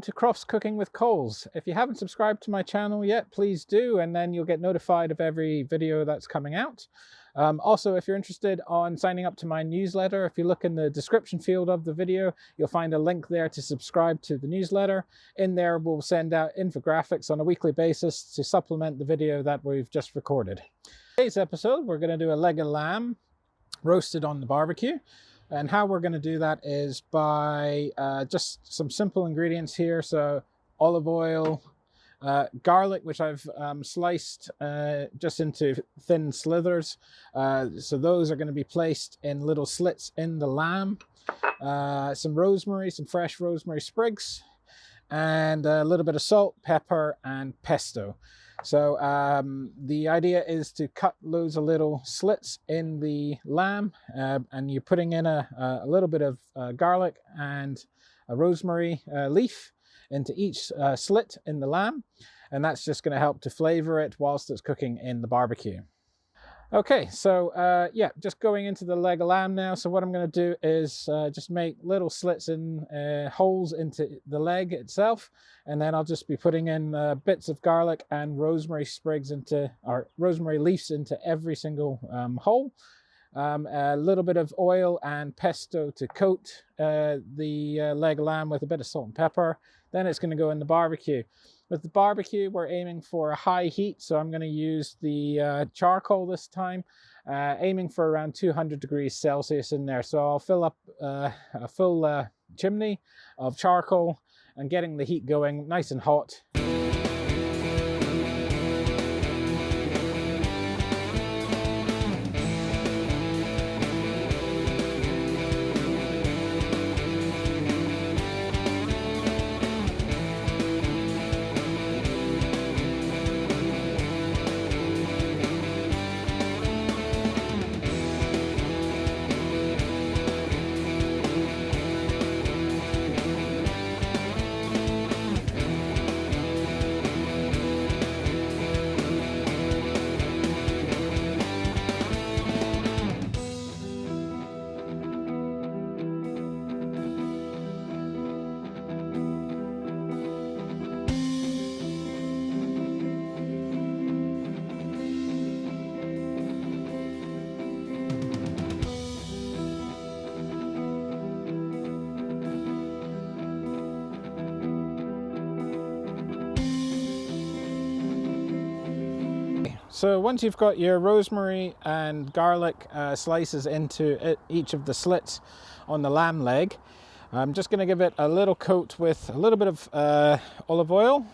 To Crofts Cooking with Coals. If you haven't subscribed to my channel yet, please do, and then you'll get notified of every video that's coming out. Also, if you're interested on signing up to my newsletter, if you look in the description field of the video, you'll find a link there to subscribe to the newsletter. In there, we'll send out infographics on a weekly basis to supplement the video that we've just recorded. Today's episode, we're going to do a leg of lamb roasted on the barbecue. And how we're going to do that is by just some simple ingredients here. So olive oil, garlic, which I've sliced just into thin slithers. So those are going to be placed in little slits in the lamb. Some rosemary, some fresh rosemary sprigs, and a little bit of salt, pepper, and pesto. So the idea is to cut loads of little slits in the lamb, and you're putting in a little bit of garlic and a rosemary leaf into each slit in the lamb, and that's just going to help to flavor it whilst it's cooking in the barbecue. Okay, so yeah, just going into the leg of lamb now. So what I'm going to do is just make little slits in holes into the leg itself, and then I'll just be putting in bits of garlic and rosemary sprigs into, or rosemary leaves into every single hole. A little bit of oil and pesto to coat the leg of lamb with a bit of salt and pepper. Then it's going to go in the barbecue. With the barbecue, we're aiming for a high heat, so I'm going to use the charcoal this time, aiming for around 200 degrees Celsius in there. So I'll fill up a full chimney of charcoal and getting the heat going nice and hot. So once you've got your rosemary and garlic slices into each of the slits on the lamb leg, I'm just going to give it a little coat with a little bit of olive oil.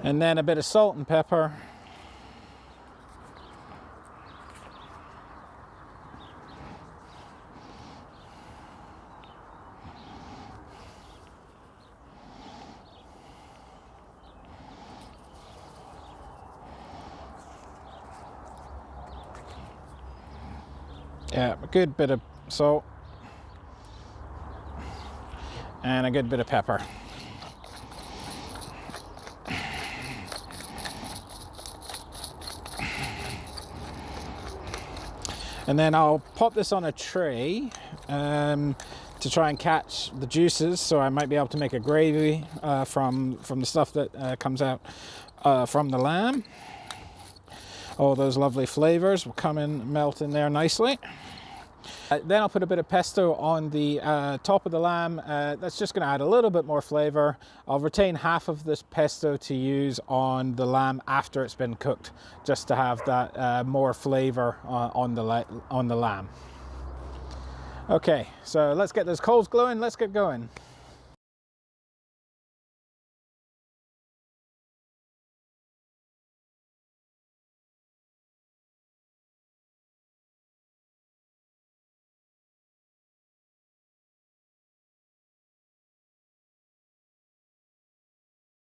And then a bit of salt and pepper. Yeah, a good bit of salt and a good bit of pepper. And then I'll pop this on a tray to try and catch the juices, so I might be able to make a gravy from the stuff that comes out from the lamb. All those lovely flavors will come and melt in there nicely. Then I'll put a bit of pesto on the top of the lamb. That's just going to add a little bit more flavor. I'll retain half of this pesto to use on the lamb after it's been cooked, just to have that more flavor on the lamb. Okay, so let's get those coals glowing. Let's get going.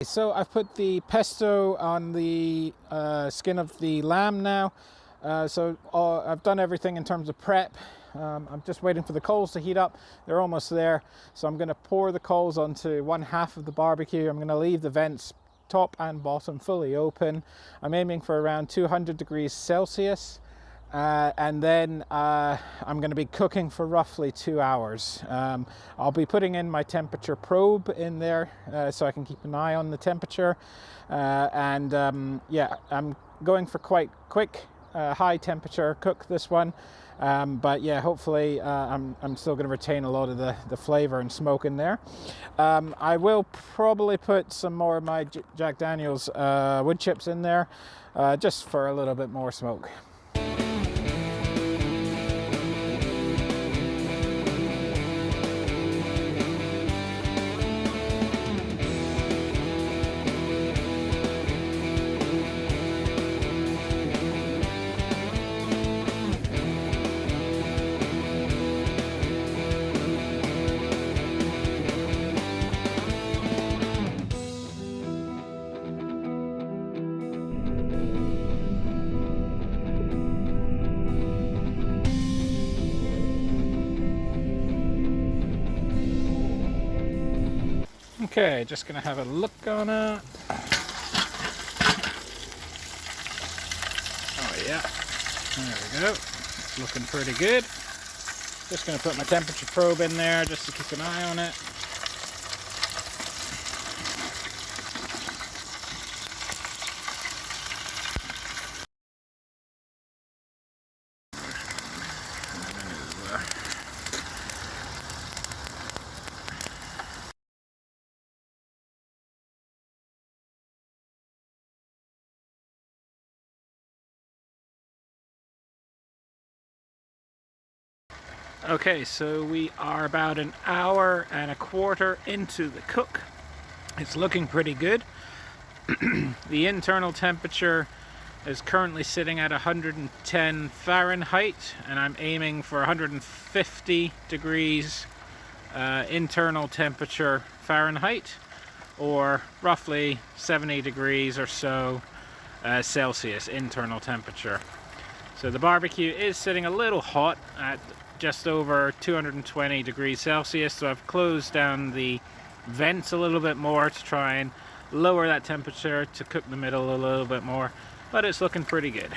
So I've put the pesto on the skin of the lamb now. I've done everything in terms of prep. I'm just waiting for the coals to heat up. They're almost there. So I'm going to pour the coals onto one half of the barbecue. I'm going to leave the vents top and bottom fully open. I'm aiming for around 200 degrees Celsius. and then I'm going to be cooking for roughly 2 hours. I'll be putting in my temperature probe in there so I can keep an eye on the temperature, yeah, I'm going for quite quick high temperature cook this one, but yeah, hopefully I'm still going to retain a lot of the flavor and smoke in there. I will probably put some more of my Jack Daniel's wood chips in there just for a little bit more smoke. Okay, just gonna have a look on it. Oh yeah, there we go. It's looking pretty good. Just gonna put my temperature probe in there just to keep an eye on it. Okay, so we are about 1.25 hours into the cook. It's looking pretty good. The internal temperature is currently sitting at 110 Fahrenheit, and I'm aiming for 150 degrees internal temperature Fahrenheit, or roughly 70 degrees or so Celsius internal temperature. So the barbecue is sitting a little hot at just over 220 degrees Celsius, so I've closed down the vents a little bit more to try and lower that temperature to cook the middle a little bit more, but it's looking pretty good.